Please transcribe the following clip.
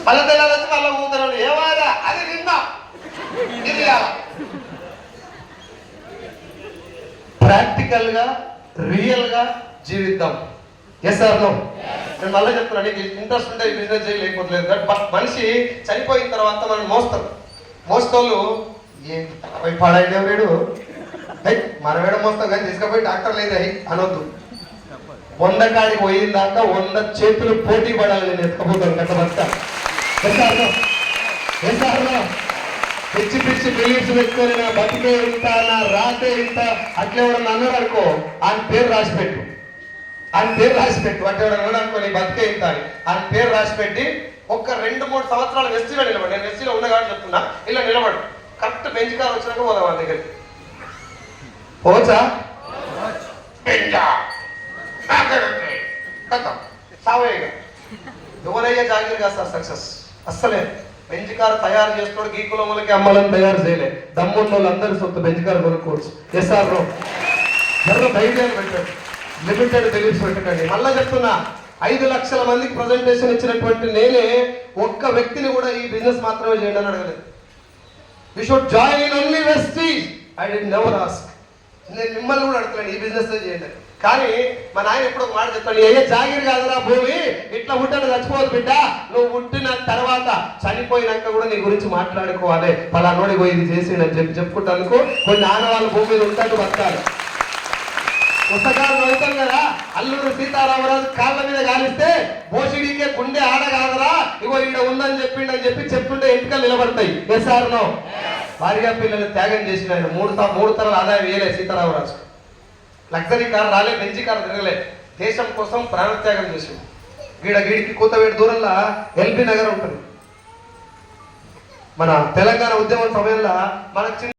మళ్ళీ తెల్లారి వచ్చి మళ్ళీ ఊగుతారు. ఏమారా అది నిందా ఇది ప్రాక్టికల్ గా రియల్ గా జీవిద్దాం. Yes sir no? నేను మళ్ళీ చెప్తున్నాను, నీకు ఇంట్రెస్ట్ ఉంటే బిజినెస్ చేయలేకపోతలేదు. బట్ మనిషి చనిపోయిన తర్వాత మనం మోస్తారు. మోస్తోళ్ళు ఏ పాడైన వీడు మన వేడ మోస్తాం కానీ తీసుకుపోయి డాక్టర్ లేదు అనొద్దు. 100 కాడికి పోయిన దాకా 100 చేతులు పోటీ పడాలి. నేను ఎత్తుకపోతాను కట్ట బతుక. పిచ్చి పిచ్చి బిలీఫ్స్ పెట్టుకొని నా బతికే ఇంత, నా రాతే ఇంత అట్లా ఎవడన్నా అన్నాడు అనుకో, ఆయన పేరు రాసి పెట్టు. ఆయన పేరు రాసి పెట్టు. అట్లా ఎవడన్నా అన్నాడు అనుకో, నీ బతికే ఇంత అని ఆయన పేరు రాసి పెట్టి ఒక్క 2-3 సంవత్సరాలు వెస్టీలో నిలబడి. నేను వెస్టీలో ఉన్నా కాబట్టి చెప్తున్నా, ఇలా నిలబడు. కరెక్ట్ బెంచ్ కారు వచ్చినాక పోదాం వాళ్ళ దగ్గరికి. పోవచ్చా? సావయ్యగా ఎవరయ్యా జాగీర్ కాదు సార్ సక్సెస్. అస్సలే బెంచ్ కారు తయారు చేసుకోడు గీకులములకి అమ్మాలని తయారు చేయలే. దమ్మున్న వాళ్ళందరూ సొంత బెంచ్ కారు కొనుక్కోవచ్చు. ఎస్ఆర్ రో ధైర్యాన్ని పెట్టండి, లిమిటెడ్ బిలీఫ్స్ పెట్టకండి. మళ్ళా చెప్తున్నా, 5 లక్షల మందికి ప్రజెంటేషన్ ఇచ్చినటువంటి నేనే ఒక్క వ్యక్తిని కూడా ఈ బిజినెస్ మాత్రమే చేయండి అని అడగలేదు. You should join in only vestiges. I'd never ask. నేను మిమ్మల్ని కూడా అడుగుతున్నాను ఈ బిజినెస్ చేయండి. కానీ మా నాయన ఎప్పుడు ఒక మాట చెప్తాను, ఏ జాగిరి కాదురా భూమి, ఇట్లా పుట్టిన చచ్చిపోదు బిడ్డ. నువ్వు పుట్టిన తర్వాత చనిపోయినాక కూడా నీ గురించి మాట్లాడుకోవాలి. పలానోడి పోయి ఇది చేసిండని చెప్పుకుంటానుకో. కొన్ని ఆనవాళ్ళ భూమి మీద ఉంటాడు బతకాలి. పుస్తకాలు చదువుతాం కదా, అల్లూరు సీతారామరాజు కాళ్ళ మీద కాలిస్తే బోసిడీకే గుండె ఆడ కాదరా, ఇగో ఈడ ఉందని చెప్పిండని చెప్తుంటే ఎంటికలు నిలబడతాయి. SR no? భార్య పిల్లలు త్యాగం చేసిన ఆయన 3 తరాల ఆదాయం వేయలే సీతారామరాజు. లగ్జరీ కారు రాలే, బెంజీ కారు తిరగలే. దేశం కోసం ప్రాణత్యాగం చేసింది. గీడికి కూతవేడు దూరంలో ఎల్బీ నగర్ ఉంటుంది. మన తెలంగాణ ఉద్యమం సమయంలో మనకు